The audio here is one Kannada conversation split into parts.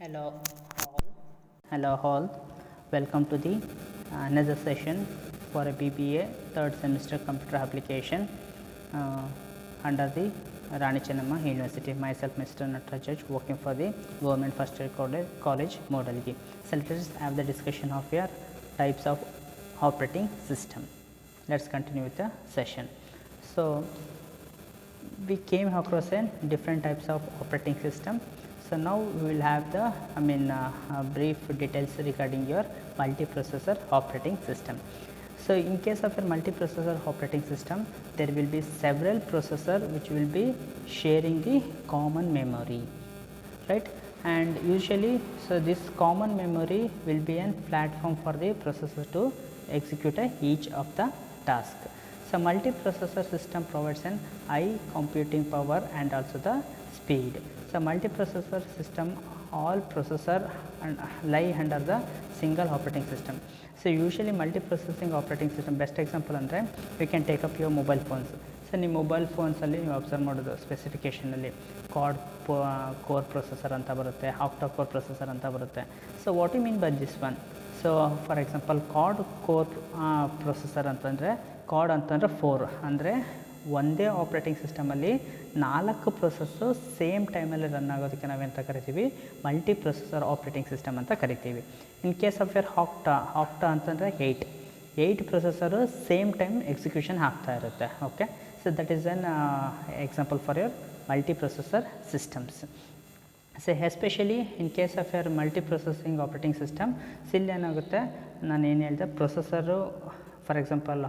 Hello all. Hello all. Welcome to the another session for a BBA third semester computer application under the Rani Chennamma University. Myself, Mr. Nataraj, working for the Government First Year College, Modalgi. So let us have the discussion of your types of operating system. Let's continue with the session. So we came across different types of operating system. So now we will have the brief details regarding your multiprocessor operating system. So in case of your multiprocessor operating system, there will be several processor which will be sharing the common memory, right? And usually, so this common memory will be a platform for the processor to execute each of the task. So multiprocessor system provides an high computing power and also the speed. So multiprocessor system, all processor lie under the single operating system. So usually multiprocessing operating system, best example andre we can take up your mobile phones. So ನಿಮ್ಮ ಮೊಬೈಲ್ ಫೋನ್ಸಲ್ಲಿ ನೀವು ಅಬ್ಸರ್ವ್ ಮಾಡೋದು ಸ್ಪೆಸಿಫಿಕೇಷನಲ್ಲಿ ಕ್ವಾಡ್ ಕೋರ್ ಪ್ರೊಸೆಸರ್ ಅಂತ ಬರುತ್ತೆ, ಆಕ್ಟಾ ಕೋರ್ ಪ್ರೊಸೆಸರ್ ಅಂತ ಬರುತ್ತೆ. So what you mean by this one? So for example quad core processor ಅಂತಂದರೆ, ಕ್ವಾಡ್ ಅಂತಂದರೆ 4 ಅಂದರೆ ಒಂದೇ ಆಪ್ರೇಟಿಂಗ್ ಸಿಸ್ಟಮಲ್ಲಿ 4 ಪ್ರೊಸೆಸ್ಸು ಸೇಮ್ ಟೈಮಲ್ಲಿ ರನ್ ಆಗೋದಕ್ಕೆ ನಾವೆಂತ ಕರಿತೀವಿ? ಮಲ್ಟಿ ಪ್ರೊಸೆಸರ್ ಆಪ್ರೇಟಿಂಗ್ ಸಿಸ್ಟಮ್ ಅಂತ ಕರಿತೀವಿ. ಇನ್ ಕೇಸ್ ಆಫ್ ಯರ್ ಆಕ್ಟಾ ಅಂತಂದರೆ 8 ಪ್ರೊಸೆಸರು ಸೇಮ್ ಟೈಮ್ ಎಕ್ಸಿಕ್ಯೂಷನ್ ಆಗ್ತಾ ಇರುತ್ತೆ. Okay, so that is an example for your multi processor systems. So especially in case of your multi processing operating system ಸಿಲ್ ಏನಾಗುತ್ತೆ, ನಾನು ಏನು ಹೇಳಿದೆ, ಪ್ರೊಸೆಸರು ಫಾರ್ ಎಕ್ಸಾಂಪಲ್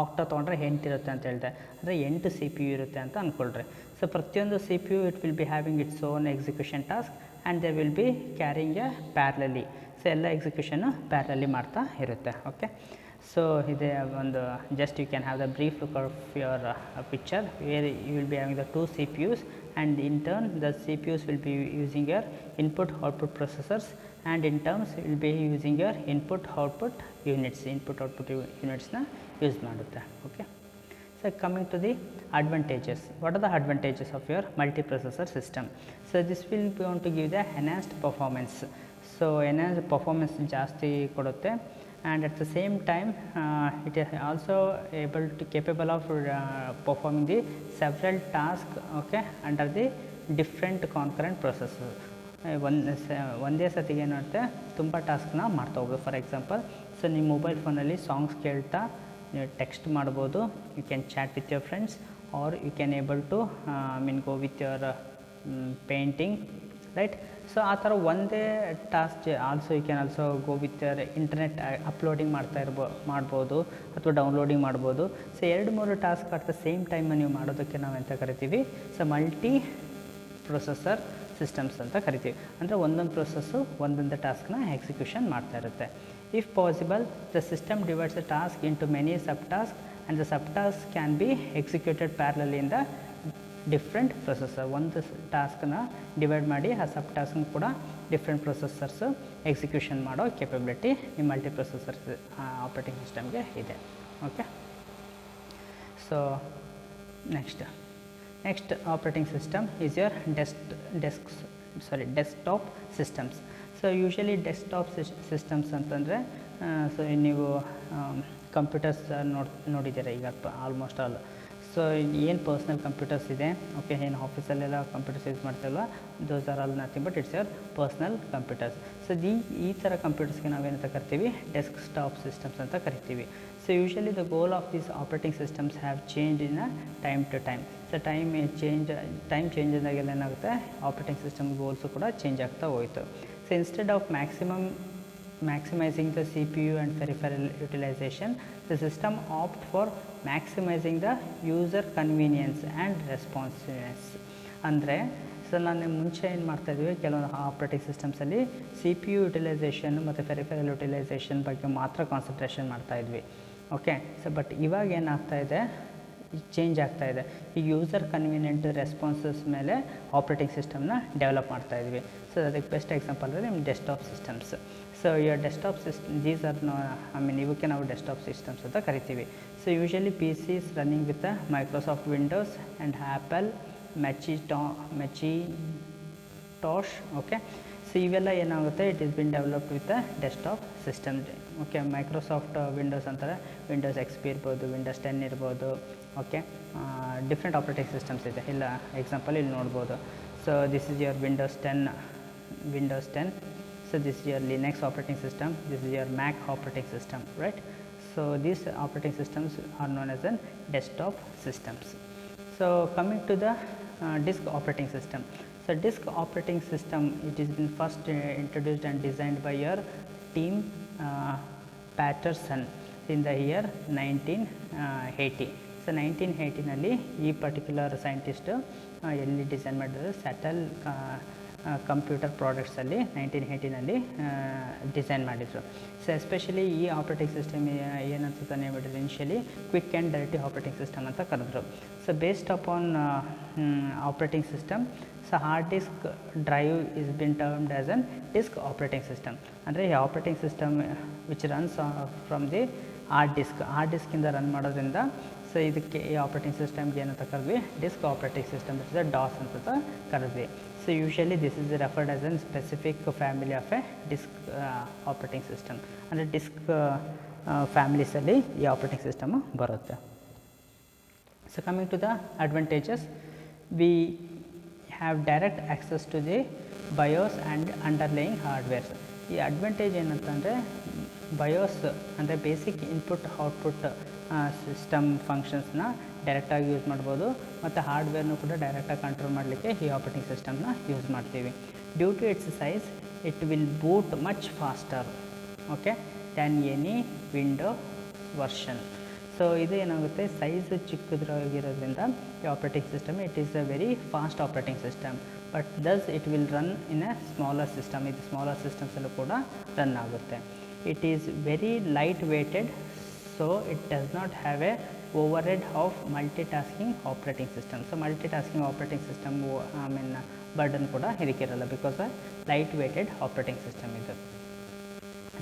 ಆಕ್ಟಾ ತೊಗೊಂಡ್ರೆ 8 ಇರುತ್ತೆ ಅಂತ ಹೇಳಿದೆ, ಅಂದರೆ 8 CPU ಇರುತ್ತೆ ಅಂತ ಅಂದ್ಕೊಳ್ರಿ. ಸೊ ಪ್ರತಿಯೊಂದು CPU it will be having its own execution task and they will be carrying a parallely. So ಎಲ್ಲ ಎಕ್ಸಿಕ್ಯೂಷನ್ನು ಪ್ಯಾರಲಲಿ ಮಾಡ್ತಾ ಇರುತ್ತೆ. ಓಕೆ, ಸೊ ಇದೇ ಒಂದು just you can have the brief look of your picture where you will be having the 2 CPUs and in turn the CPUs will be using your input output processors, and in terms will be using your input output units na use ಮಾಡುತ್ತೆ. Okay, so coming to the advantages. What are the advantages of your multiprocessor system? So this will be going to give the enhanced performance. So enhanced performance ಜಾಸ್ತಿ ಕೊಡುತ್ತೆ, and at the same time it is also capable of performing the several tasks, okay, under the different concurrent processes. ಒಂದೇ ಸತಿಗೆ ಏನಾಗುತ್ತೆ, ತುಂಬ ಟಾಸ್ಕ್ನ ಮಾಡ್ತಾ ಹೋಗ್ಬೋದು. ಫಾರ್ ಎಕ್ಸಾಂಪಲ್, ಸೊ ನಿಮ್ಮ ಮೊಬೈಲ್ ಫೋನಲ್ಲಿ ಸಾಂಗ್ಸ್ ಕೇಳ್ತಾ ನೀವು ಟೆಕ್ಸ್ಟ್ ಮಾಡ್ಬೋದು, you can chat with your friends, or you can able to go with your painting, right? So ಆ ಥರ ಒಂದೇ task also you can also go with your internet uploading ಮಾಡ್ಬೋದು ಅಥವಾ ಡೌನ್ಲೋಡಿಂಗ್ ಮಾಡ್ಬೋದು. So 2-3 task at the same time ನೀವು ಮಾಡೋದಕ್ಕೆ ನಾವು ಎಂತ ಕರಿತೀವಿ? ಸೊ ಮಲ್ಟಿ ಪ್ರೊಸೆಸರ್ ಸಿಸ್ಟಮ್ಸ್ ಅಂತ ಕರಿತೀವಿ. ಅಂದರೆ ಒಂದೊಂದು ಪ್ರೊಸೆಸ್ಸು ಒಂದೊಂದು ಟಾಸ್ಕ್ನ ಎಕ್ಸಿಕ್ಯೂಷನ್ ಮಾಡ್ತಾ ಇರುತ್ತೆ. If possible, the system divides the task into many sub task and the sub task can be executed ಪ್ಯಾರಲಲಿ in the different processor. ಒಂದು ಟಾಸ್ಕನ್ನ ಡಿವೈಡ್ ಮಾಡಿ ಆ ಸಬ್ ಟಾಸ್ಕ್ನ ಕೂಡ ಡಿಫ್ರೆಂಟ್ ಪ್ರೊಸೆಸರ್ಸು ಎಕ್ಸಿಕ್ಯೂಷನ್ ಮಾಡೋ ಕೆಪಬಿಲಿಟಿ ಈ ಮಲ್ಟಿ ಪ್ರೊಸೆಸರ್ ಆಪ್ರೇಟಿಂಗ್ ಸಿಸ್ಟಮ್ಗೆ ಇದೆ. Okay, so next operating system is your desktop systems. So usually desktop systems ಅಂತಂದರೆ, ಸೊ ನೀವು ಕಂಪ್ಯೂಟರ್ಸ್ ನೋಡಿದ್ದೀರ ಈಗ ಆಲ್ಮೋಸ್ಟ್ ಆಲ್. ಸೊ ಏನು ಪರ್ಸ್ನಲ್ ಕಂಪ್ಯೂಟರ್ಸ್ ಇದೆ, ಓಕೆ, ಏನು ಆಫೀಸಲ್ಲೆಲ್ಲ ಕಂಪ್ಯೂಟರ್ಸ್ ಯೂಸ್ ಮಾಡ್ತಾರಲ್ವ, those are all nothing but it's your personal computers. So ಈ ಥರ ಕಂಪ್ಯೂಟರ್ಸ್ಗೆ ನಾವೇನಂತ ಕರಿತೀವಿ? ಡೆಸ್ಕ್ಟಾಪ್ ಸಿಸ್ಟಮ್ಸ್ ಅಂತ ಕರಿತೀವಿ. So usually the goal of these operating systems have change in time to time. So time change ಆದಾಗೆಲ್ಲ ಏನಾಗುತ್ತೆ, ಆಪ್ರೇಟಿಂಗ್ ಸಿಸ್ಟಮ್ ಗೋಲ್ಸು ಕೂಡ ಚೇಂಜ್ ಆಗ್ತಾ ಹೋಯಿತು. So instead of maximizing the CPU and peripheral utilization, the system opt for maximizing the user convenience and responsiveness. ಅಂದರೆ ಸೊ ನಾನು ಮುಂಚೆ ಏನು ಮಾಡ್ತಾಯಿದ್ವಿ, ಕೆಲವೊಂದು ಆಪ್ರೇಟಿಂಗ್ ಸಿಸ್ಟಮ್ಸಲ್ಲಿ CPU ಯುಟಿಲೈಸೇಷನ್ ಮತ್ತು ಪೆರಿಫೆರಲ್ ಯುಟಿಲೈಸೇಷನ್ ಬಗ್ಗೆ ಮಾತ್ರ ಕಾನ್ಸಂಟ್ರೇಷನ್ ಮಾಡ್ತಾಯಿದ್ವಿ. ಓಕೆ, ಸೊ ಬಟ್ ಇವಾಗ ಏನಾಗ್ತಾಯಿದೆ, ಚೇಂಜ್ ಆಗ್ತಾಯಿದೆ. ಈ ಯೂಸರ್ ಕನ್ವೀನಿಯೆಂಟ್ ರೆಸ್ಪಾನ್ಸಸ್ ಮೇಲೆ ಆಪ್ರೇಟಿಂಗ್ ಸಿಸ್ಟಮ್ನ ಡೆವಲಪ್ ಮಾಡ್ತಾಯಿದ್ವಿ. ಸೊ ಅದಕ್ಕೆ ಬೆಸ್ಟ್ ಎಕ್ಸಾಂಪಲ್ ಅಂದರೆ ನಿಮ್ಮ desktop systems. So your desktop system, these are ಇವಕ್ಕೆ ನಾವು ಡೆಸ್ಕ್ಟಾಪ್ ಸಿಸ್ಟಮ್ಸ್ ಅಂತ ಕರಿತೀವಿ. So usually PCs running with Microsoft Windows and apple Macintosh. Okay, so ಇವೆಲ್ಲ ಏನಾಗುತ್ತೆ, it is been developed with a desktop system. Okay, Microsoft Windows ಅಂತಾರೆ, ವಿಂಡೋಸ್ XP ಇರ್ಬೋದು, ವಿಂಡೋಸ್ 10 ಇರ್ಬೋದು. ಓಕೆ, ಡಿಫ್ರೆಂಟ್ ಆಪ್ರೇಟಿಂಗ್ ಸಿಸ್ಟಮ್ಸ್ ಇದೆ. ಇಲ್ಲ ಎಕ್ಸಾಂಪಲ್ ಇಲ್ಲಿ ನೋಡ್ಬೋದು. So this is your Windows 10. So this is your Linux operating system, this is your Mac operating system, right? So these operating systems are known as an desktop systems. So coming to the disk operating system. So disk operating system, it has been first introduced and designed by your Tim Patterson in the year 1980. So 1980 ನಲ್ಲಿ ಈ ಪರ್ಟಿಕ್ಯುಲರ್ ಸೈಂಟಿಸ್ಟ್ ಎಲ್ಲಿ ಡಿಸೈನ್ ಮಾಡಿದ್ರು, ಸ್ಯಾಟಲ್ ಕಂಪ್ಯೂಟರ್ ಪ್ರಾಡಕ್ಟ್ಸಲ್ಲಿ 1980ನಲ್ಲಿ ಡಿಸೈನ್ ಮಾಡಿದರು. ಸೊ ಎಸ್ಪೆಷಲಿ ಈ ಆಪ್ರೇಟಿಂಗ್ ಸಿಸ್ಟಮ್ ಏನಂತ ನೇಮಿಡಿದ್ರು, initially quick and directive operating system ಅಂತ ಕರೆದ್ರು. So based upon operating system, so hard disk drive is been termed as an disk operating system. ಅಂದರೆ ಈ operating system which runs from the hard ಡಿಸ್ಕಿಂದ ರನ್ ಮಾಡೋದ್ರಿಂದ, ಸೊ ಇದಕ್ಕೆ ಈ ಆಪ್ರೇಟಿಂಗ್ ಸಿಸ್ಟಮ್ಗೆ ಏನಂತ ಕರೆದ್ವಿ, disk operating system is DOS ಅಂತ ಕರೆದ್ವಿ. So usually this is referred as a specific family of a disk operating system. ಅಂದರೆ ಡಿಸ್ಕ್ ಫ್ಯಾಮಿಲೀಸಲ್ಲಿ ಈ ಆಪ್ರೇಟಿಂಗ್ ಸಿಸ್ಟಮ್ ಬರುತ್ತೆ. So coming to the advantages, we have direct access to the BIOS and underlying hardwares. ಈ ಅಡ್ವಾಂಟೇಜ್ ಏನಂತಂದರೆ, ಬಯೋಸ್ ಅಂದರೆ ಬೇಸಿಕ್ ಇನ್ಪುಟ್ ಔಟ್ಪುಟ್ ಸಿಸ್ಟಮ್ ಫಂಕ್ಷನ್ಸ್ನ ಡೈರೆಕ್ಟಾಗಿ ಯೂಸ್ ಮಾಡ್ಬೋದು, ಮತ್ತು ಹಾರ್ಡ್ವೇರ್ನು ಕೂಡ ಡೈರೆಕ್ಟಾಗಿ ಕಂಟ್ರೋಲ್ ಮಾಡಲಿಕ್ಕೆ ಈ ಆಪ್ರೇಟಿಂಗ್ ಸಿಸ್ಟಮ್ನ ಯೂಸ್ ಮಾಡ್ತೀವಿ. Due to its size, it will boot much faster, okay, than any window version. So ಇದು ಏನಾಗುತ್ತೆ, ಸೈಜ್ ಚಿಕ್ಕದಾಗಿರೋದ್ರಿಂದ ಈ operating system it is a very fast operating system, but thus it will run in a smaller system. ಇದು ಸ್ಮಾಲರ್ ಸಿಸ್ಟಮ್ಸಲ್ಲೂ ಕೂಡ ರನ್ ಆಗುತ್ತೆ. It is very light weighted, so it does not have a overhead of multitasking operating system. So multitasking operating system burden kuda idikiralla because a light weighted operating system idu.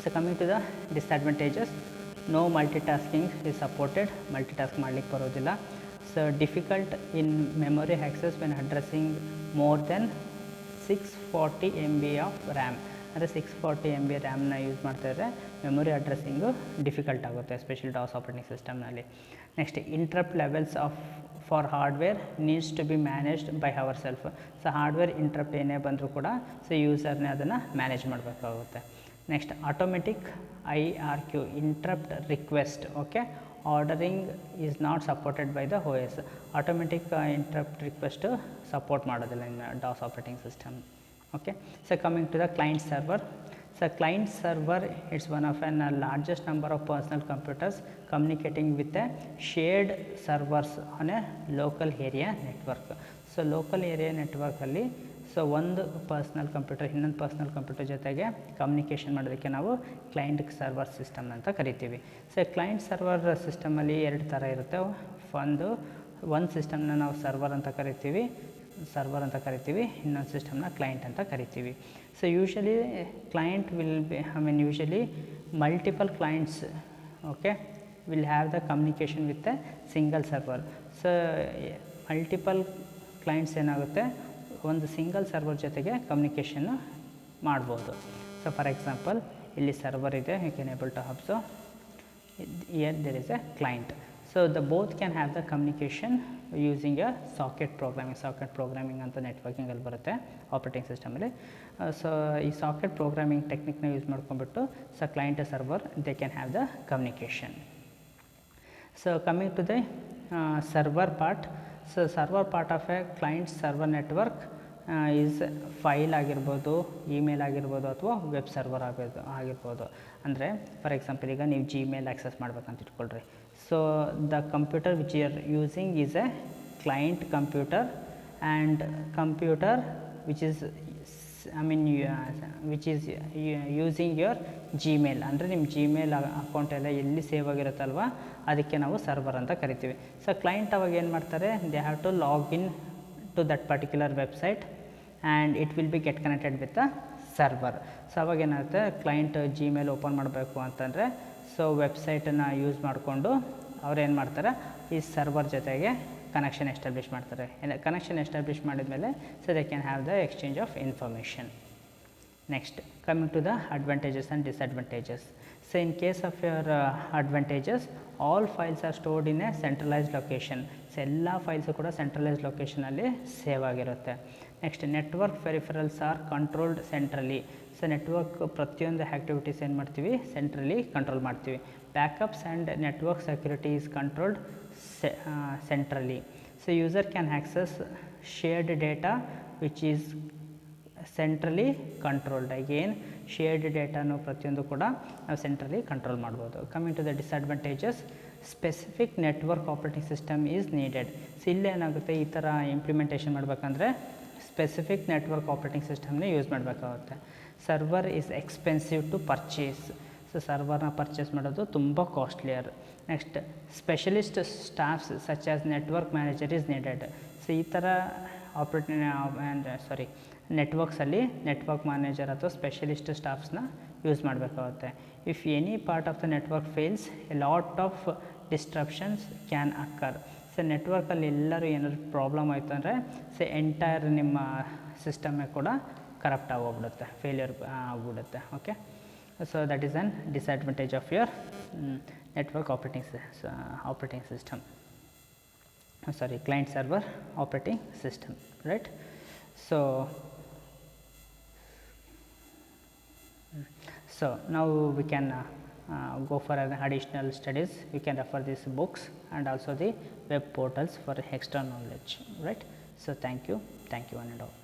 So coming to the disadvantages, no multitasking is supported, multitask ಮಾಡಲಿಕ್ಕೆ ಬರೋದಿಲ್ಲ. So difficult in memory access when addressing more than 640 MB of RAM. ಅಂದರೆ 640 MB ರ್ಯಾಮ್ನ ಯೂಸ್ ಮಾಡ್ತಾಯಿದ್ರೆ ಮೆಮೊರಿ ಅಡ್ರೆಸ್ಸಿಂಗು ಡಿಫಿಕಲ್ಟ್ ಆಗುತ್ತೆ, ಎಸ್ಪೆಷಲಿ DOS ಆಪ್ರೇಟಿಂಗ್ ಸಿಸ್ಟಮ್ನಲ್ಲಿ. Next, interrupt levels for hardware needs to be managed by our self. So hardware interrupt ಏನೇ ಬಂದರೂ ಕೂಡ ಸೊ ಯೂಸರ್ನೇ ಅದನ್ನು ಮ್ಯಾನೇಜ್ ಮಾಡಬೇಕಾಗುತ್ತೆ. Next, automatic IRQ interrupt request, okay, ordering is not supported by the OS. Automatic interrupt request support ಮಾಡೋದಿಲ್ಲ in DOS operating system. Okay, so coming to the client server. So client server, it's one of the largest number of personal computers communicating with a shared servers on a local area network. So local area network ಅಲ್ಲಿ ಸೊ ಒಂದು ಪರ್ಸ್ನಲ್ ಕಂಪ್ಯೂಟರ್ ಇನ್ನೊಂದು ಪರ್ಸ್ನಲ್ ಕಂಪ್ಯೂಟರ್ ಜೊತೆಗೆ ಕಮ್ಯುನಿಕೇಷನ್ ಮಾಡೋದಕ್ಕೆ ನಾವು ಕ್ಲೈಂಟ್ ಸರ್ವರ್ ಸಿಸ್ಟಮ್ ಅಂತ ಕರಿತೀವಿ. ಸೊ ಕ್ಲೈಂಟ್ ಸರ್ವರ್ ಸಿಸ್ಟಮಲ್ಲಿ ಎರಡು ಥರ ಇರುತ್ತೆ. ಒಂದು ಸಿಸ್ಟಮ್ನ ನಾವು ಸರ್ವರ್ ಅಂತ ಕರಿತೀವಿ, ಇನ್ನೊಂದು ಸಿಸ್ಟಮ್ನ ಕ್ಲೈಂಟ್ ಅಂತ ಕರಿತೀವಿ. So usually client will be usually multiple clients, okay, will have the communication with a single server. So multiple clients ಏನಾಗುತ್ತೆ, ಒಂದು ಸಿಂಗಲ್ ಸರ್ವರ್ ಜೊತೆಗೆ ಕಮ್ಯುನಿಕೇಷನ್ನು ಮಾಡ್ಬೋದು. ಸೊ ಫಾರ್ ಎಕ್ಸಾಂಪಲ್ ಇಲ್ಲಿ ಸರ್ವರ್ ಇದೆ, you can able to observe here there is a client. So both can have the communication using a socket programming ಅಂತ ನೆಟ್ವರ್ಕಿಂಗಲ್ಲಿ ಬರುತ್ತೆ ಆಪ್ರೇಟಿಂಗ್ ಸಿಸ್ಟಮಲ್ಲಿ. ಸೊ ಈ ಸಾಕೆಟ್ ಪ್ರೋಗ್ರಾಮಿಂಗ್ ಟೆಕ್ನಿಕ್ನ ಯೂಸ್ ಮಾಡ್ಕೊಂಡ್ಬಿಟ್ಟು so client server they can have the communication. So coming to the server part. So server part of a client server network is file ಆಗಿರ್ಬೋದು, ಇಮೇಲ್ ಆಗಿರ್ಬೋದು, ಅಥವಾ ವೆಬ್ ಸರ್ವರ್ ಆಗಿರ್ಬೋದು. ಅಂದರೆ ಫಾರ್ ಎಕ್ಸಾಂಪಲ್ ಈಗ ನೀವು Gmail ಆಕ್ಸೆಸ್ ಮಾಡ್ಬೇಕಂತ ಇಟ್ಕೊಳ್ರಿ. So the computer which you are using is a client computer and computer which is which is using your Gmail. ಅಂದರೆ ನಿಮ್ಮ Gmail ಅಕೌಂಟ್ ಎಲ್ಲ ಎಲ್ಲಿ ಸೇವ್ ಆಗಿರುತ್ತಲ್ವ ಅದಕ್ಕೆ ನಾವು ಸರ್ವರ್ ಅಂತ ಕರಿತೀವಿ. ಸೊ ಕ್ಲೈಂಟ್ ಅವಾಗ ಏನು ಮಾಡ್ತಾರೆ, they have to log in to that particular website and it will be get connected with the server. So ಅವಾಗ ಏನಾಗುತ್ತೆ, ಕ್ಲೈಂಟ್ Gmail ಓಪನ್ ಮಾಡಬೇಕು ಅಂತಂದರೆ ಸೊ ವೆಬ್ಸೈಟನ್ನು ಯೂಸ್ ಮಾಡಿಕೊಂಡು ಅವ್ರು ಏನು ಮಾಡ್ತಾರೆ, ಈ ಸರ್ವರ್ ಜೊತೆಗೆ ಕನೆಕ್ಷನ್ ಎಸ್ಟಾಬ್ಲಿಷ್ ಮಾಡ್ತಾರೆ. ಕನೆಕ್ಷನ್ ಎಸ್ಟಾಬ್ಲಿಷ್ ಮಾಡಿದ ಮೇಲೆ so they can have the exchange of information. Next, coming to the advantages and disadvantages. So in case of your advantages, all files are stored in a centralized location. So ಎಲ್ಲ ಫೈಲ್ಸು ಕೂಡ ಸೆಂಟ್ರಲೈಸ್ಡ್ ಲೊಕೇಶನಲ್ಲಿ ಸೇವ್ ಆಗಿರುತ್ತೆ. Next, network peripherals are controlled centrally. So network ಪ್ರತಿಯೊಂದು ಆ್ಯಕ್ಟಿವಿಟೀಸ್ ಏನು ಮಾಡ್ತೀವಿ, ಸೆಂಟ್ರಲಿ ಕಂಟ್ರೋಲ್ ಮಾಡ್ತೀವಿ. Backups and network security is controlled centrally. So user can access shared data which is centrally controlled. Again shared ಡೇಟಾನು ಪ್ರತಿಯೊಂದು ಕೂಡ ನಾವು ಸೆಂಟ್ರಲಿ ಕಂಟ್ರೋಲ್ ಮಾಡ್ಬೋದು. Coming to the disadvantages, specific network operating system is needed. So ಇಲ್ಲೇನಾಗುತ್ತೆ, ಈ ಥರ ಇಂಪ್ಲಿಮೆಂಟೇಷನ್ ಮಾಡಬೇಕಂದ್ರೆ ಸ್ಪೆಸಿಫಿಕ್ ನೆಟ್ವರ್ಕ್ ಆಪ್ರೇಟಿಂಗ್ ಸಿಸ್ಟಮ್ನೇ ಯೂಸ್ ಮಾಡಬೇಕಾಗುತ್ತೆ. Server is expensive to purchase. So ಸರ್ವರ್ನ ಪರ್ಚೇಸ್ ಮಾಡೋದು ತುಂಬ costlier. Next, specialist staffs such as network manager is needed. So ಈ ಥರ ನೆಟ್ವರ್ಕ್ಸಲ್ಲಿ ನೆಟ್ವರ್ಕ್ ಮ್ಯಾನೇಜರ್ ಅಥವಾ ಸ್ಪೆಷಲಿಸ್ಟ್ ಸ್ಟಾಫ್ಸ್ನ ಯೂಸ್ ಮಾಡಬೇಕಾಗುತ್ತೆ. If any part of the network fails, a lot of disruptions can occur. So ನೆಟ್ವರ್ಕಲ್ಲಿ ಎಲ್ಲರೂ ಏನಾದ್ರು ಪ್ರಾಬ್ಲಮ್ ಆಯಿತು ಅಂದರೆ ಎಂಟೈರ್ ನಿಮ್ಮ ಸಿಸ್ಟಮ್ಮೇ ಕೂಡ ಕರಪ್ಟ್ ಆಗೋಗ್ಬಿಡುತ್ತೆ, ಫೇಲ್ಯೂರ್ ಆಗಿಬಿಡುತ್ತೆ. Okay, so that is an disadvantage of your network operating system. Client server operating system, right? So now we can go for an additional studies. You can refer these books and also the web portals for extra knowledge, right? So thank you one and all.